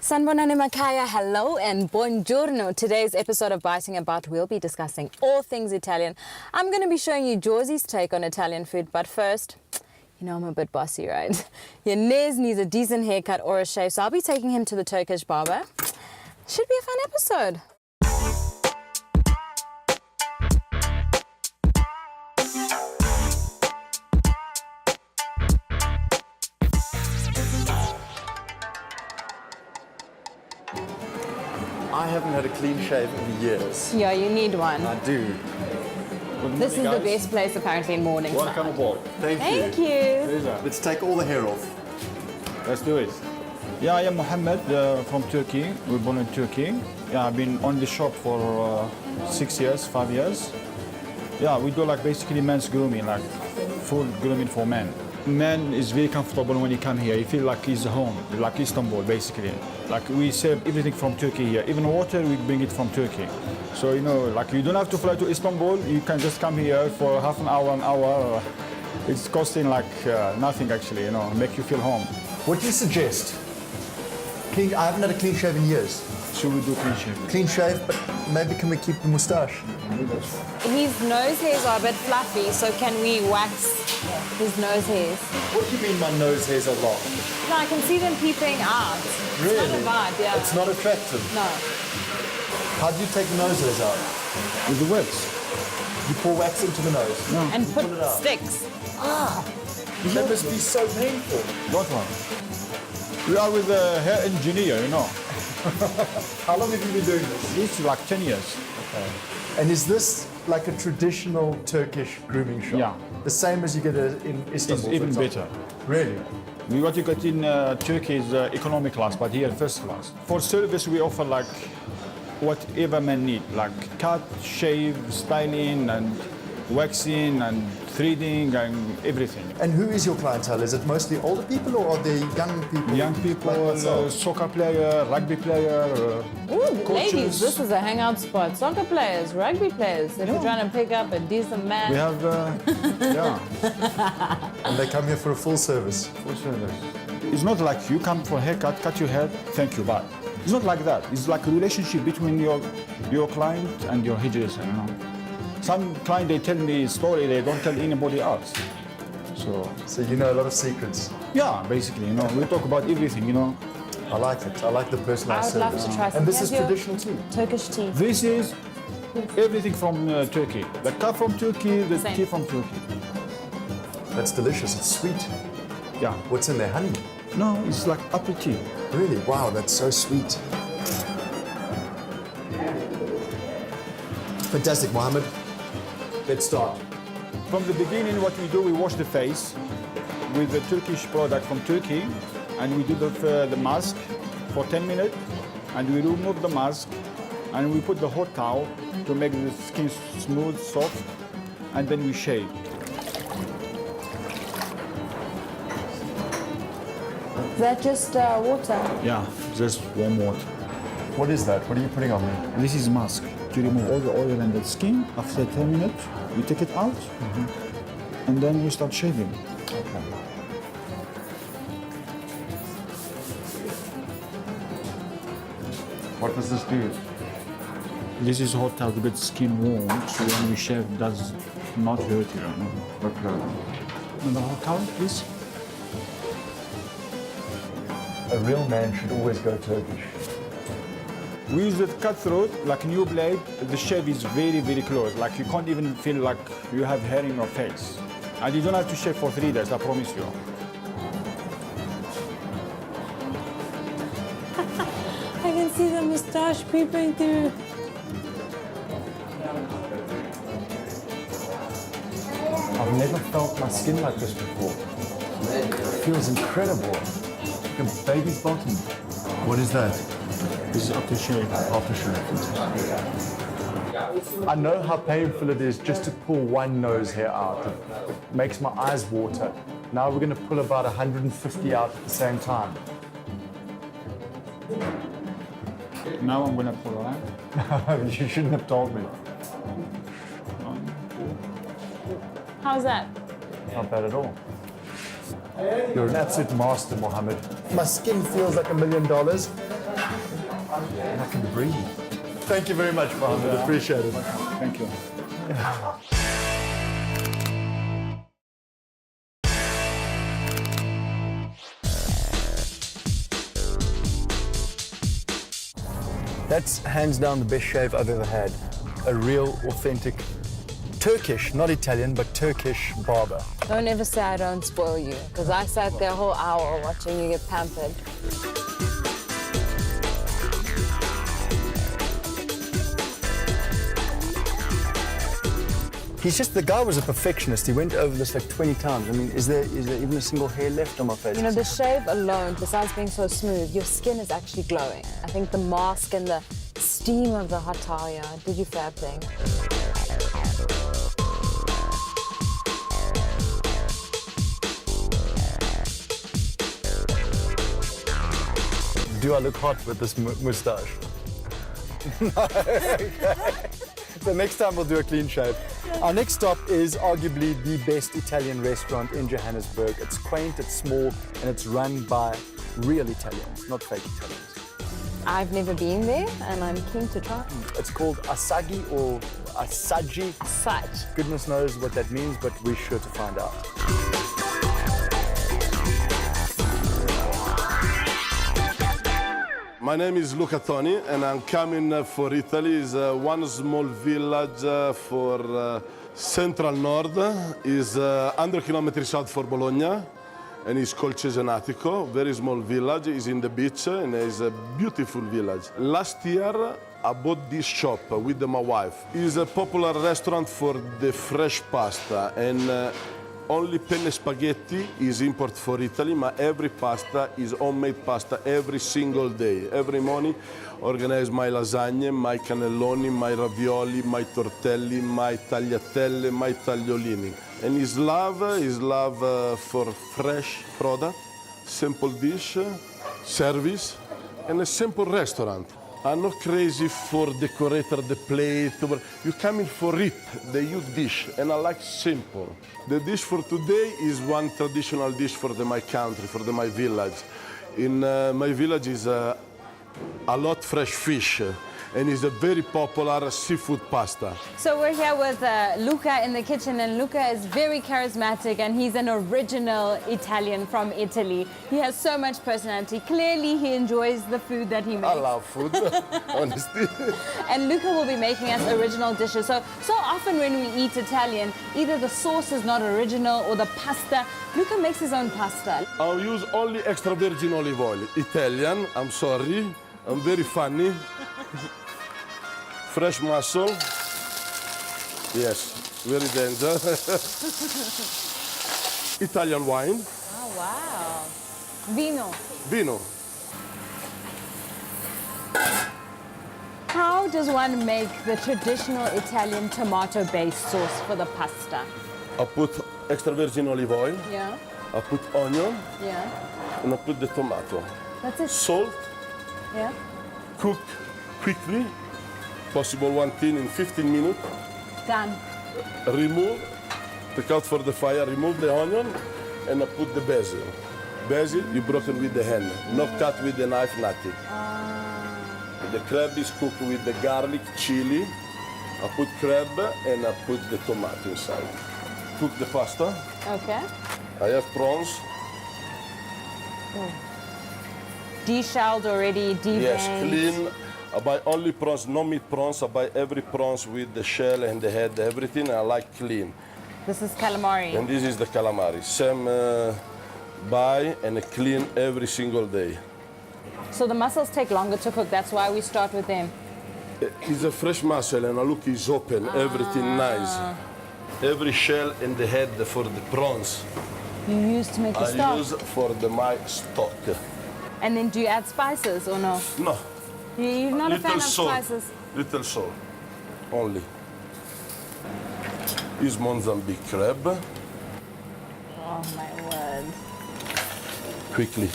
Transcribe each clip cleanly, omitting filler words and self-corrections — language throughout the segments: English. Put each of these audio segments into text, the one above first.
Sanbonani Makaya, hello and buongiorno. Today's episode of Biting About, we'll be discussing all things Italian. I'm going to be showing you Josie's take on Italian food, but first, you know I'm a bit bossy, right? Yanez needs a decent haircut or a shave, so I'll be taking him to the Turkish barber. Should be a fun episode. I haven't had a clean shave in years. Yeah, you need one. I do. This is the best place apparently in mornings. Welcome aboard. Thank you. you. Let's take all the hair off. Let's do it. Yeah, I am Mohammed from Turkey. We're born in Turkey. Yeah, I've been on the shop for 6 years, 5 years. Yeah, we do like basically men's grooming, like full grooming for men. Man is very comfortable when he come here. He feel like he's home, like Istanbul, basically. Like we serve everything from Turkey here. Even water, we bring it from Turkey. So, you know, like you don't have to fly to Istanbul. You can just come here for half an hour. It's costing like nothing actually, you know, make you feel home. What do you suggest? Clean, I haven't had a clean shave in years. Should we do clean shave? Clean shave, but maybe can we keep the moustache? His nose hairs are a bit fluffy, so can we wax his nose hairs? What do you mean my nose hairs are long? No, I can see them peeping out. Really? It's not a vibe, yeah. It's not attractive. No. How do you take the nose hairs out? With the wax. You pour wax into the nose. No. And put Pull it out. sticks. That must be so painful. Don't worry. We are with a hair engineer, you know. How long have you been doing this? It's like 10 years. Okay. And is this like a traditional Turkish grooming shop? Yeah. The same as you get in Istanbul? It's even for example? better. Really? What you get in Turkey is economic class, but here first class. For service, we offer like whatever men need, like cut, shave, styling, and waxing, and threading, and everything. And who is your clientele? Is it mostly older people or are they young people? Young people, like myself? soccer player, rugby player, Ooh, coaches. ladies, this is a hangout spot. Soccer players, rugby players. If you're trying to pick up a decent man. We have, yeah, And they come here for a full service. full service. It's not like you come for a haircut, cut your hair, thank you, bye. It's not like that. It's like a relationship between your client and your hairdresser, you know. Some client, they tell me a story, they don't tell anybody else. So you know a lot of secrets. Yeah, basically, you know, we talk about everything, you know. I like it. I like the I personalized would love service. to try some. And this Have is your traditional too. Turkish tea. This is everything from Turkey. The cup from Turkey, the Same. tea from Turkey. That's delicious. It's sweet. Yeah. What's in there? Honey? No, it's like apple tea. Really? Wow, that's so sweet. Fantastic, Mohammed. Let's start. From the beginning, what we do, we wash the face with the Turkish product from Turkey, and we do the mask for 10 minutes, and we remove the mask, and we put the hot towel to make the skin smooth, soft, and then we shave. Is that just water? Yeah, just warm water. What is that? What are you putting on me? This is mask to remove all the oil and the skin. After 10 minutes, we take it out, and then we start shaving. Okay. What does this do? This is hot towel to get skin warm, so when we shave, it does not hurt you. Okay. And the hot towel, please. A real man should always go Turkish. We use the cutthroat, like new blade. The shave is very, very close. Like you can't even feel like you have hair in your face. And you don't have to shave for 3 days, I promise you. I can see the moustache peeping through. I've never felt my skin like this before. It feels incredible. Like a baby's bottom. What is that? This is after shave. Aftershave. I know how painful it is just to pull one nose hair out. It makes my eyes water. Now we're going to pull about 150 out at the same time. Now I'm gonna pull around. You shouldn't have told me. How's that? Not bad at all. You're an absolute master, Mohammed. My skin feels like $1 million. And I can breathe. Thank you very much, Mohammed. Appreciate it. Thank you. That's hands down the best shave I've ever had. A real, authentic Turkish, not Italian, but Turkish barber. Don't ever say I don't spoil you, because I sat there a whole hour watching you get pampered. The guy was a perfectionist. He went over this like 20 times. I mean, is there even a single hair left on my face? You know, the shave alone, besides being so smooth, your skin is actually glowing. I think the mask and the steam of the hot towel, yeah, did you fab thing. Do I look hot with this moustache? No. Okay. So next time we'll do a clean shave. Our next stop is arguably the best Italian restaurant in Johannesburg. It's quaint, it's small, and it's run by real Italians, not fake Italians. I've never been there, and I'm keen to try. It's called Asagi or Asagi. Such. Goodness knows what that means, but we're sure to find out. My name is Luca Toni, and I'm coming for Italy. It's one small village for central north. It's 100 kilometers south for Bologna, and it's called Cesenatico. Very small village. It's in the beach, and it's a beautiful village. Last year, I bought this shop with my wife. It's a popular restaurant for the fresh pasta, and only penne spaghetti is import for Italy, but every pasta is homemade pasta every single day. Every morning, organize my lasagne, my cannelloni, my ravioli, my tortelli, my tagliatelle, my tagliolini. And his love for fresh product, simple dish, service, and a simple restaurant. I'm not crazy for decorator the plate. You come in for it, the huge dish, and I like simple. The dish for today is one traditional dish for my country, for my village. In my village is a lot fresh fish, and it's a very popular seafood pasta. So we're here with Luca in the kitchen, and Luca is very charismatic, and he's an original Italian from Italy. He has so much personality. Clearly, he enjoys the food that he makes. I love food, honestly. And Luca will be making us original dishes. So often when we eat Italian, either the sauce is not original or the pasta. Luca makes his own pasta. I'll use only extra virgin olive oil. Italian, I'm sorry, I'm very funny. Fresh mussel. Yes, very dangerous. Italian wine. Oh, wow. Vino. Vino. How does one make the traditional Italian tomato-based sauce for the pasta? I put extra virgin olive oil. Yeah, I put onion, yeah. and I put the tomato. That's it. Salt. Yeah. Cook quickly. Possible one tin in 15 minutes. Done. Remove, take out for the fire, remove the onion, and I put the basil. Basil, you broken with the hand, not cut with the knife, nothing. The crab is cooked with the garlic, chili. I put crab and I put the tomato inside. Cook the pasta. Okay. I have prawns. Deshelled already, deveined. Yes, clean. I buy only prawns, no meat prawns. I buy every prawns with the shell and the head, everything. I like clean. This is calamari. And this is the calamari. Same buy and clean every single day. So the mussels take longer to cook. That's why we start with them. It's a fresh mussel and look, it's open, everything nice. Every shell and the head for the prawns. You use to make the I stock. use for my stock. And then do you add spices or no? No. You're not a fan of salt. spices. Little salt, only. Is Mozambique crab. Oh my word. Quickly.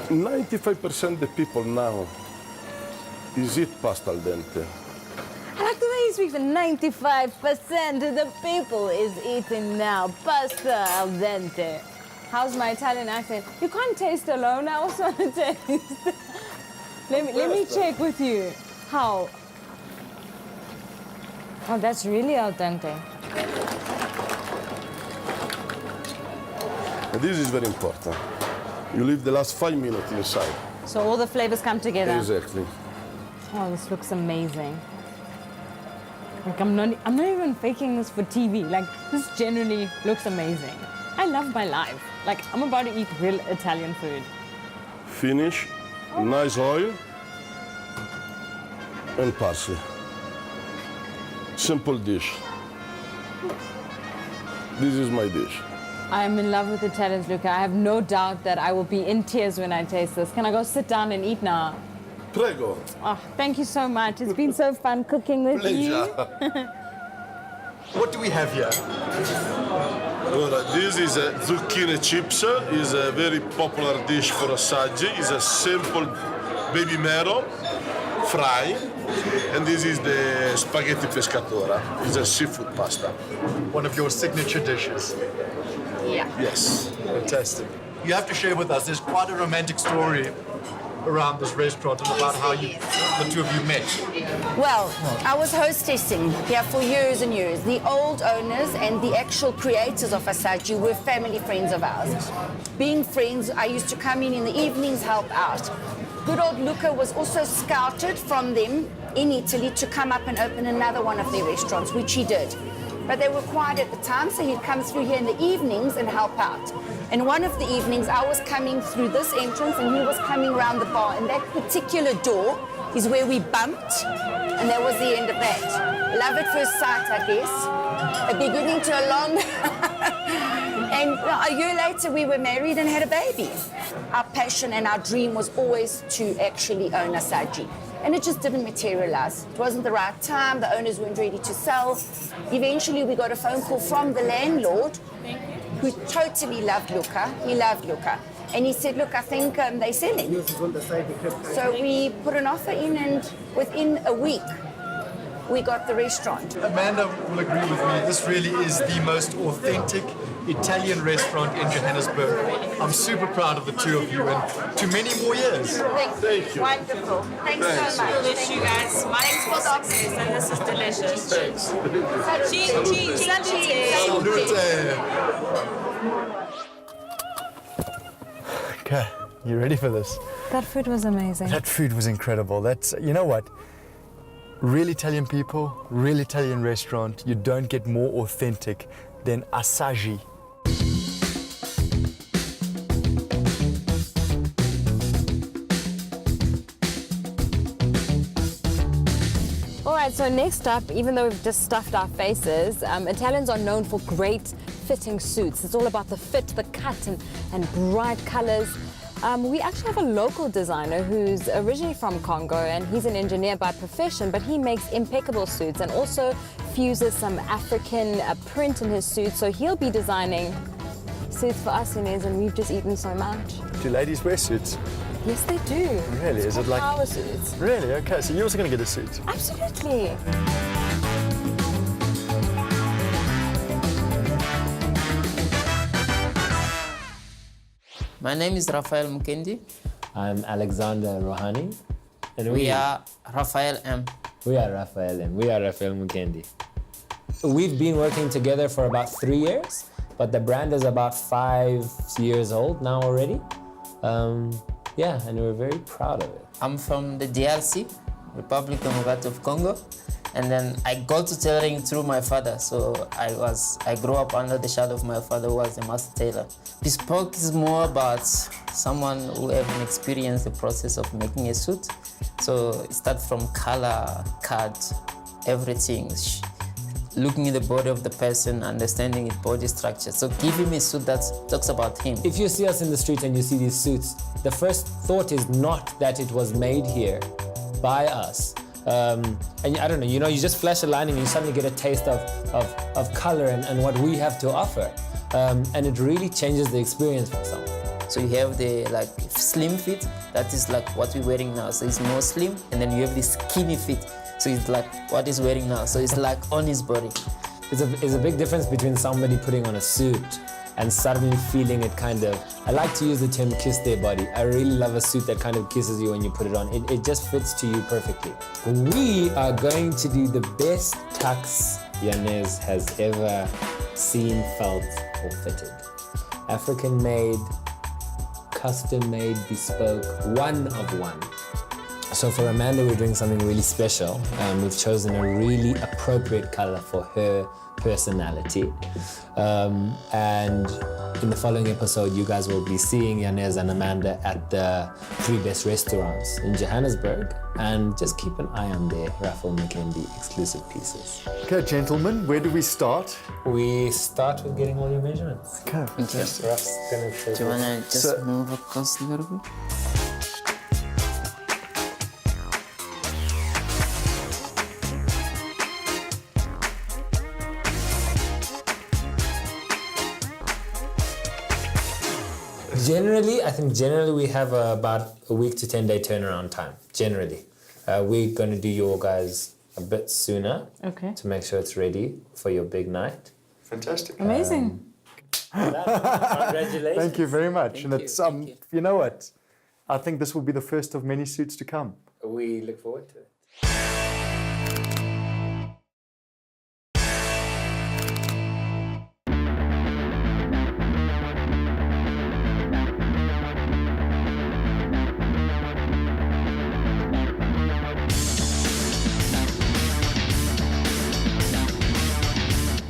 95% the people now is eat pasta al dente. I like the way you speak. 95% of the people is eating now pasta al dente. How's my Italian accent? You can't taste alone. I also want to taste. let me check with you. How? Oh, that's really al dente. This is very important. You leave the last 5 minutes inside. So all the flavors come together. Exactly. Oh, this looks amazing. Like I'm not even faking this for TV. Like this genuinely looks amazing. I love my life. Like I'm about to eat real Italian food. Finish. Nice oil and parsley. Simple dish. This is my dish. I'm in love with Italians, Luca. I have no doubt that I will be in tears when I taste this. Can I go sit down and eat now? Prego. Oh, thank you so much. It's been so fun cooking with you. What do we have here? Allora, this is a zucchini chips. Is a very popular dish for assaggi. It's a simple baby mero fry. And this is the spaghetti pescatora. It's a seafood pasta. One of your signature dishes. Yeah. Yes. Fantastic. You have to share with us, there's quite a romantic story around this restaurant and about how the two of you met. Well, I was hostessing here for years and years. The old owners and the actual creators of Asaggi were family friends of ours. Being friends, I used to come in the evenings, help out. Good old Luca was also scouted from them in Italy to come up and open another one of their restaurants, which he did. But they were quiet at the time, so he'd come through here in the evenings and help out. And one of the evenings, I was coming through this entrance and he was coming around the bar. And that particular door is where we bumped, and that was the end of that. Love at first sight, I guess. A beginning to a long... And a year later, we were married and had a baby. Our passion and our dream was always to actually own Asaggi. And it just didn't materialize. It wasn't the right time, the owners weren't ready to sell. Eventually, we got a phone call from the landlord, who totally loved Luca. He loved Luca. And he said, look, I think they're selling. So we put an offer in, and within a week, we got the restaurant. Amanda will agree with me, this really is the most authentic Italian restaurant in Johannesburg. I'm super proud of the two of you, and to many more years. Thank you. Wonderful. Thanks so much. Delicious, you guys. My name's Foxes, and this is delicious. Cheese. Okay, you ready for this? That food was amazing. That food was incredible. That's, you know what? Real Italian people, real Italian restaurant. You don't get more authentic than Asaggi. All right, so next up, even though we've just stuffed our faces, Italians are known for great fitting suits. It's all about the fit, the cut, and bright colors. We actually have a local designer who's originally from Congo, and he's an engineer by profession, but he makes impeccable suits and also fuses some African print in his suits. So he'll be designing suits for us, Inez, and we've just eaten so much. Do ladies wear suits? Yes, they do. Really? Is it like power suits? Really? Okay, so you're also going to get a suit? Absolutely. My name is Rafael Mukendi. I'm Alexander Rohani. And We are Rafael M. We are Rafael and we are Rafael Mukendi. We've been working together for about 3 years, but the brand is about 5 years old now already. Yeah, and we're very proud of it. I'm from the DRC, Republic Democratic of Congo, and then I got to tailoring through my father. So I grew up under the shadow of my father, who was a master tailor. Bespoke is more about someone who haven't experienced the process of making a suit. So it starts from color, cut, everything. Looking at the body of the person, understanding its body structure. So give him a suit that talks about him. If you see us in the street and you see these suits, the first thought is not that it was made here by us. And I don't know, you just flash a line and you suddenly get a taste of color and what we have to offer. And it really changes the experience for someone. So you have the slim fit, that is like what we're wearing now. So it's more slim, and then you have the skinny fit. So it's like what he's wearing now. So it's like on his body. It's a big difference between somebody putting on a suit and suddenly feeling it kind of, I like to use the term kiss their body. I really love a suit that kind of kisses you when you put it on. It just fits to you perfectly. We are going to do the best tux Yanez has ever seen, felt, or fitted. African made, custom made, bespoke, one of one. So for Amanda, we're doing something really special. We've chosen a really appropriate color for her personality. And in the following episode, you guys will be seeing Yanez and Amanda at the 3 best restaurants in Johannesburg. And just keep an eye on their Raffle McKendy exclusive pieces. Okay, gentlemen, where do we start? We start with getting all your measurements. Okay. Yes. Ruff's gonna take Do you want to just So- move across a little bit? Generally, I think generally we have about a week to 10 day turnaround time, generally. We're going to do your guys a bit sooner Okay. to make sure it's ready for your big night. Fantastic. Amazing. Congratulations. Thank you very much. Thank and you, it's thank you. you know what? I think this will be the first of many suits to come. We look forward to it.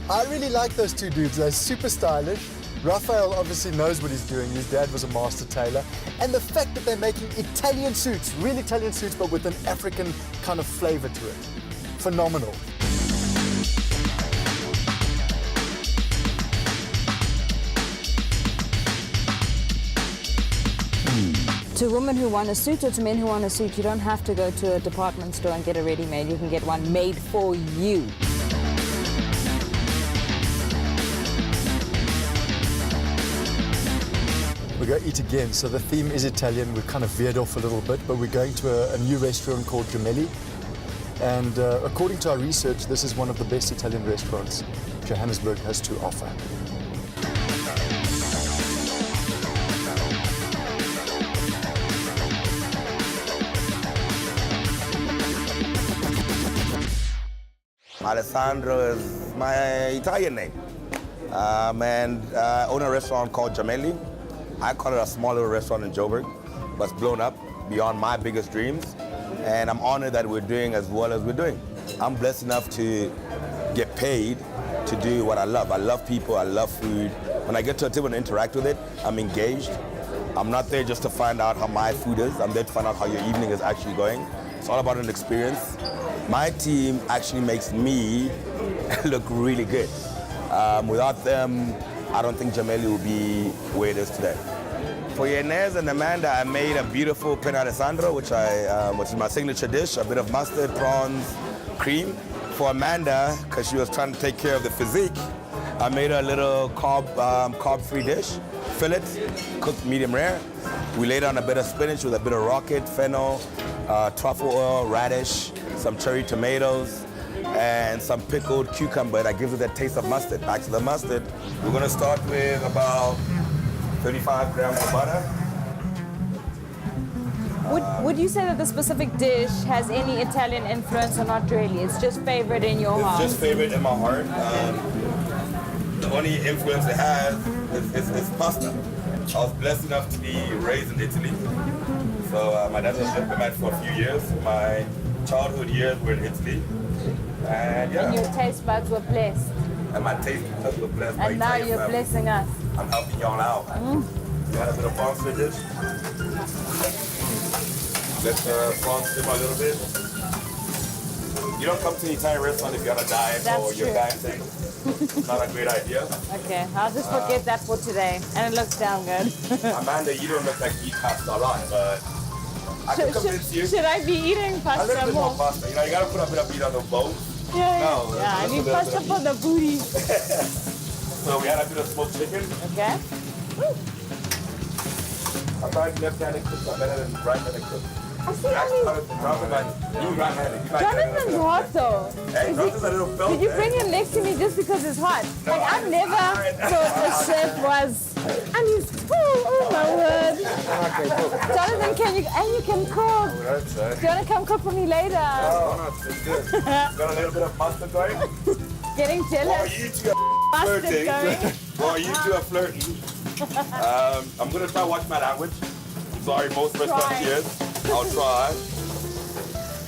I really like those two dudes. They're super stylish. Raphael obviously knows what he's doing. His dad was a master tailor. And the fact that they're making Italian suits, real Italian suits, but with an African kind of flavor to it. Phenomenal. To women who want a suit or to men who want a suit, you don't have to go to a department store and get a ready-made. You can get one made for you. We're going to eat again. So the theme is Italian. We've kind of veered off a little bit, but we're going to a new restaurant called Gemelli. And according to our research, this is one of the best Italian restaurants Johannesburg has to offer. Alessandro is my Italian name. And I own a restaurant called Gemelli. I call it a small little restaurant in Joburg, but it's blown up beyond my biggest dreams. And I'm honored that we're doing as well as we're doing. I'm blessed enough to get paid to do what I love. I love people, I love food. When I get to a table and interact with it, I'm engaged. I'm not there just to find out how my food is. I'm there to find out how your evening is actually going. It's all about an experience. My team actually makes me look really good. Without them, I don't think Gemelli would be where it is today. For Yanez and Amanda, I made a beautiful penne Alessandro, which is my signature dish, a bit of mustard, prawns, cream. For Amanda, because she was trying to take care of the physique, I made her a little carb-free dish, fillet, cooked medium rare. We laid on a bit of spinach with a bit of rocket, fennel, truffle oil, radish, some cherry tomatoes, and some pickled cucumber that gives it that taste of mustard. Back to the mustard, we're gonna start with about 35 grams of butter. Would you say that the specific dish has any Italian influence or not really? It's just favorite in your heart? It's just favorite in my heart. The only influence it has is pasta. I was blessed enough to be raised in Italy. So my dad was a diplomat for a few years. My childhood years were in Italy. And yeah. And your taste buds were blessed. And my taste buds were blessed by And now Italian you're family. blessing us. I'm helping y'all out. You got a bit of prawn dish. Let the prawn simmer a little bit. You don't come to an Italian restaurant if you're on a diet That's or you're true. dieting. It's not a great idea. Okay, I'll just forget that for today. And it looks damn good. Amanda, you don't look like you eat pasta a lot, but I can convince you. Should I be eating A little pasta bit more? more pasta. You know, you gotta put a bit of meat on the bones. Yeah, No, yeah. I just a need little pasta bit for the booty. So we had a bit of smoked chicken. Okay. Sometimes left-handed cooks are better than right-handed cooks. I see only Jonathan's hot though. Did you bring him next to me just because it's hot? Like I've never thought the chef was. And he's tall. Oh my word. Jonathan, can you and you can cook? Do you want to come cook for me later? Oh, no, it's good. Got a little bit of mustard going. Getting jealous. While you two are flirting, while you two are flirting, I'm gonna try to watch my language. Sorry, most restaurateurs. I'll try.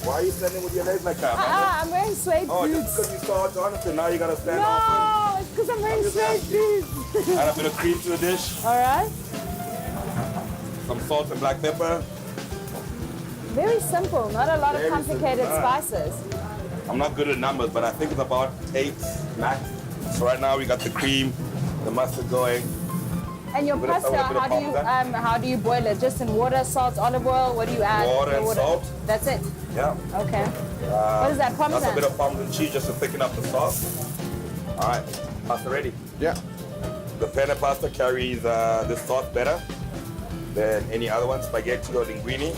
Why are you standing with your legs like that, man? I'm wearing suede Oh, boots. just because you saw Jonathan, now you gotta stand No, off. it's because I'm wearing suede boots. Add a bit of cream to the dish. All right. Some salt and black pepper. Very simple. Not a lot of Very complicated simple. spices. I'm not good at numbers, but I think it's about 8 max. So right now we got the cream, the mustard going. And your Bit of- pasta, a bit of how do you boil it? Just in water, salt, olive oil? What do you add? Water to and salt. That's it. Yeah. Okay. What is that? That's a Parmesan. bit of Parmesan cheese just to thicken up the sauce. All right, pasta ready. Yeah. The penne pasta carries this sauce better than any other one, spaghetti or linguine.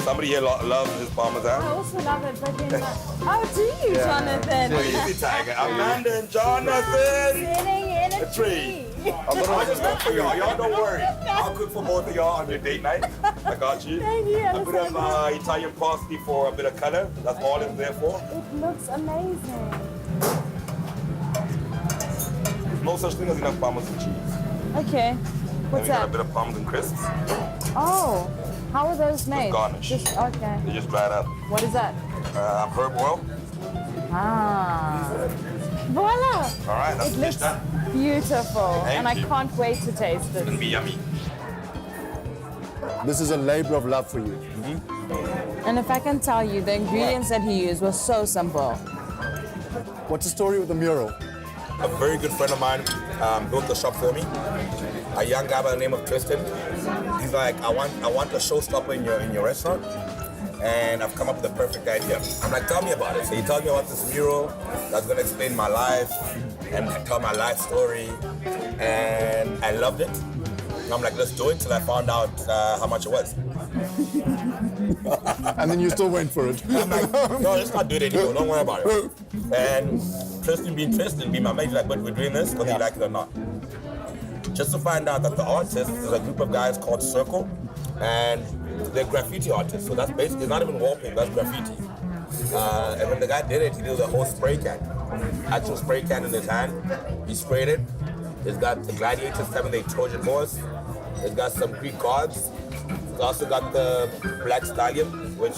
Somebody here loves this Parmesan. I also love it, but then oh, do you, Jonathan? Easy, Tiger. Amanda and Jonathan. Sitting in a tree. tree. I'll just cook for y'all. Y'all don't worry. I'll cook for both of y'all on your date night. I got you. Thank you. A bit of Italian parsley for a bit of color. That's all it's there for. It looks amazing. There's no such thing as enough Parmesan cheese. Okay. Then What's we got a that? bit of Parmesan crisps. Oh, how are those made? garnish. Just okay. They just dried up. What is that? Herb oil. Ah. Voila. All right, that's It the dish looks done. beautiful, Thank and I you. can't wait to taste It's gonna it. be yummy. This is a labor of love for you. And if I can tell you, the ingredients that he used were so simple. What's the story with the mural? A very good friend of mine built the shop for me. A young guy by the name of Tristan. He's like, I want a showstopper in your restaurant, and I've come up with the perfect idea. I'm like, tell me about it. So he told me about this mural that's gonna explain my life and tell my life story, and I loved it. And I'm like, let's do it. Till I found out how much it was. And then you still went for it. I'm like, no, let's not do it anymore. Don't worry about it. And Tristan being my mate, he's like, but we're doing this whether you like it or not. Just to find out that the artist is a group of guys called Circle, and they're graffiti artists. So that's basically, it's not even wallpaper, that's graffiti. And when the guy did it, he did a whole spray can. Actual spray can in his hand. He sprayed it. It's got the Gladiators 7-day Trojan horse. It's got some Greek gods. It's also got the Black Stallion, which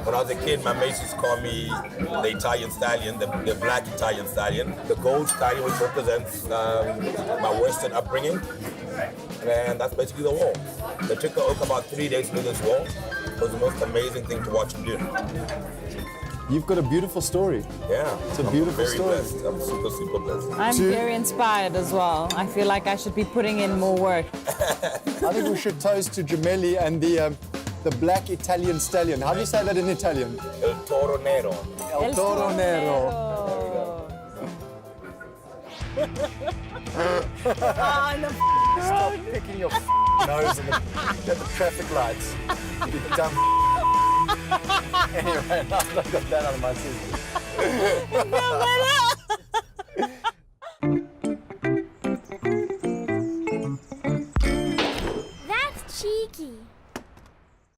when I was a kid, my mates used to call me the Italian Stallion, the Black Italian Stallion. The Gold Stallion, which represents my Western upbringing. And that's basically the wall. It took the oak about 3 days to do this wall. It was the most amazing thing to watch him do. You've got a beautiful story. Yeah. It's a beautiful very story. Blessed. I'm super, super blessed. I'm Two- very inspired as well. I feel like I should be putting in more work. I think we should toast to Gemelli and the black Italian stallion. How do you say that in Italian? El Toro Nero. El Toro Nero. Stop picking your nose at the traffic lights. You dumb. Anyway, I've got that out of my system.